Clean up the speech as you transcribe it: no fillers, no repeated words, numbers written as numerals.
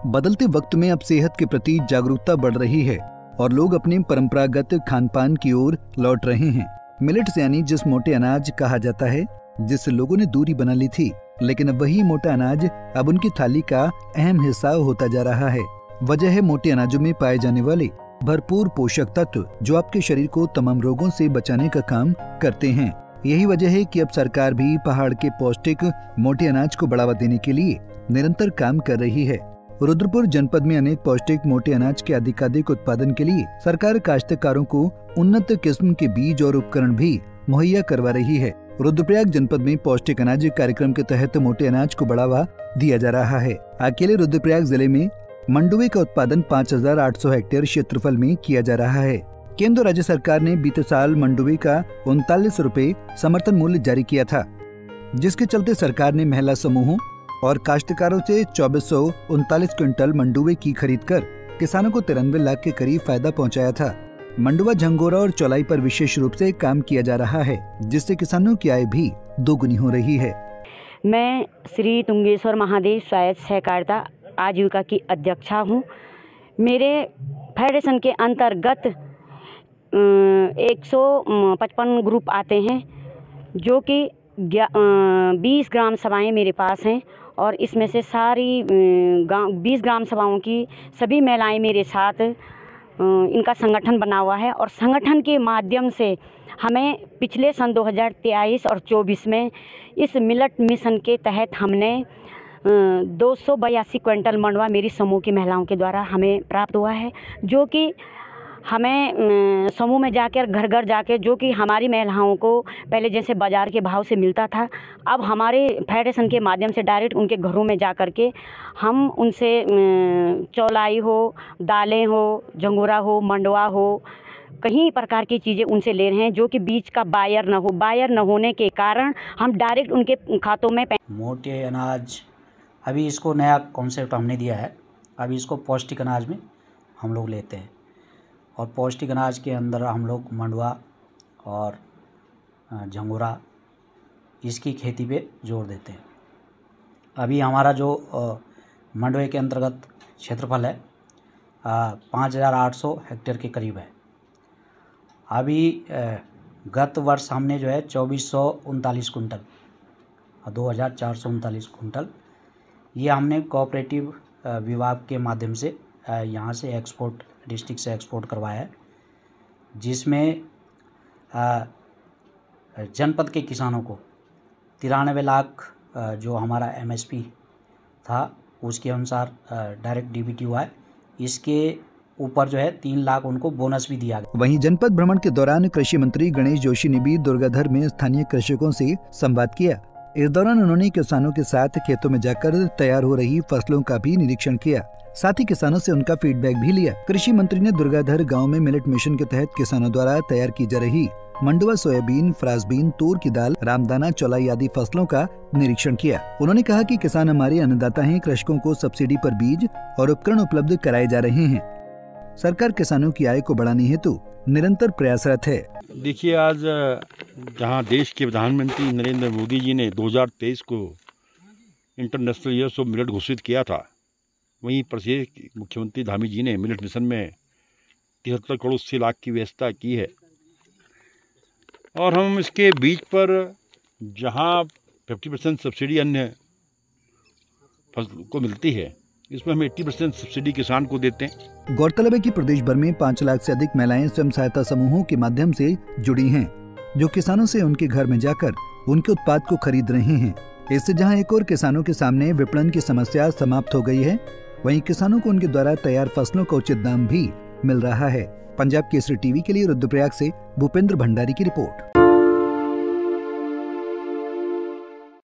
बदलते वक्त में अब सेहत के प्रति जागरूकता बढ़ रही है और लोग अपने परंपरागत खान पान की ओर लौट रहे हैं। मिलेट्स यानी जिस मोटे अनाज कहा जाता है, जिससे लोगों ने दूरी बना ली थी, लेकिन अब वही मोटा अनाज अब उनकी थाली का अहम हिस्सा होता जा रहा है। वजह है मोटे अनाजों में पाए जाने वाले भरपूर पोषक तत्व, जो आपके शरीर को तमाम रोगों से बचाने का काम करते हैं। यही वजह है कि अब सरकार भी पहाड़ के पौष्टिक मोटे अनाज को बढ़ावा देने के लिए निरंतर काम कर रही है। रुद्रपुर जनपद में अनेक पौष्टिक मोटे अनाज के अधिकाधिक उत्पादन के लिए सरकार काश्तकारों को उन्नत किस्म के बीज और उपकरण भी मुहैया करवा रही है। रुद्रप्रयाग जनपद में पौष्टिक अनाज कार्यक्रम के तहत मोटे अनाज को बढ़ावा दिया जा रहा है। अकेले रुद्रप्रयाग जिले में मंडुवे का उत्पादन 5,800 हेक्टेयर क्षेत्रफल में किया जा रहा है। केंद्र राज्य सरकार ने बीते साल मंडुवे का 39 रुपए समर्थन मूल्य जारी किया था, जिसके चलते सरकार ने महिला समूहों और काश्तकारों से 2439 क्विंटल मंडुवे की खरीद कर किसानों को 93 लाख के करीब फायदा पहुंचाया था। मंडुवा, झंगोरा और चौलाई पर विशेष रूप से काम किया जा रहा है, जिससे किसानों की आय भी दोगुनी हो रही है। मैं श्री तुंगेश्वर महादेव स्वायत्त सहकारिता आजीविका की अध्यक्षा हूँ। मेरे फेडरेशन के अंतर्गत 155 ग्रुप आते हैं, जो कि 20 ग्राम सभाएं मेरे पास हैं और इसमें से सारी 20 ग्राम सभाओं की सभी महिलाएं मेरे साथ इनका संगठन बना हुआ है। और संगठन के माध्यम से हमें पिछले सन 2023 और 24 में इस मिलेट मिशन के तहत हमने 282 क्विंटल मंडुवा मेरी समूह की महिलाओं के द्वारा हमें प्राप्त हुआ है, जो कि हमें समूह में जाकर घर घर जाकर, जो कि हमारी महिलाओं को पहले जैसे बाज़ार के भाव से मिलता था, अब हमारे फेडरेशन के माध्यम से डायरेक्ट उनके घरों में जा कर के हम उनसे चौलाई हो, दालें हो, झंगोरा हो, मंडुवा हो, कई प्रकार की चीज़ें उनसे ले रहे हैं, जो कि बीज का बायर न हो। बायर न होने के कारण हम डायरेक्ट उनके खातों में मोटे अनाज, अभी इसको नया कॉन्सेप्ट हमने दिया है। अभी इसको पौष्टिक अनाज में हम लोग लेते हैं और पौष्टिक अनाज के अंदर हम लोग मंडुवा और झंगोरा इसकी खेती पे जोर देते हैं। अभी हमारा जो मंडुवे के अंतर्गत क्षेत्रफल है 5,800 हेक्टेयर के करीब है। अभी गत वर्ष हमने जो है 2,439 कुंटल और 2,439 कुंटल ये हमने कोऑपरेटिव विभाग के माध्यम से यहाँ से एक्सपोर्ट, डिस्ट्रिक्ट से एक्सपोर्ट करवाया है, जिसमें जनपद के किसानों को 93 लाख जो हमारा MSP था उसके अनुसार डायरेक्ट DBT हुआ है। इसके ऊपर जो है 3 लाख उनको बोनस भी दिया गया। वहीं जनपद भ्रमण के दौरान कृषि मंत्री गणेश जोशी ने भी दुर्गाधर में स्थानीय कृषकों से संवाद किया। इस दौरान उन्होंने किसानों के साथ खेतों में जाकर तैयार हो रही फसलों का भी निरीक्षण किया, साथ ही किसानों से उनका फीडबैक भी लिया। कृषि मंत्री ने दुर्गाधर गांव में मिलेट मिशन के तहत किसानों द्वारा तैयार की जा रही मंडुवा, सोयाबीन, फ्रासबीन, तूर की दाल, रामदाना, चौलाई आदि फसलों का निरीक्षण किया। उन्होंने कहा कि किसान हमारे अन्नदाता हैं, कृषकों को सब्सिडी पर बीज और उपकरण उपलब्ध कराए जा रहे हैं। सरकार किसानों की आय को बढ़ाने हेतु निरंतर प्रयासरत है। देखिए, आज जहां देश के प्रधानमंत्री नरेंद्र मोदी जी ने 2023 को इंटरनेशनल ईयर ऑफ मिलेट घोषित किया था, वहीं प्रदेश मुख्यमंत्री धामी जी ने मिलेट मिशन में 73 करोड़ 80 लाख की व्यवस्था की है। और हम इसके बीज पर जहां 50% सब्सिडी अन्य फसल को मिलती है, इसमें हम 80% सब्सिडी किसान को देते हैं। गौरतलब है कि प्रदेश भर में 5 लाख से अधिक महिलाएं स्वयं सहायता समूहों के माध्यम से जुड़ी हैं, जो किसानों से उनके घर में जाकर उनके उत्पाद को खरीद रहे हैं। इससे जहां एक और किसानों के सामने विपणन की समस्या समाप्त हो गई है, वहीं किसानों को उनके द्वारा तैयार फसलों का उचित दाम भी मिल रहा है। पंजाब केसरी टीवी के लिए रुद्रप्रयाग से भूपेंद्र भंडारी की रिपोर्ट।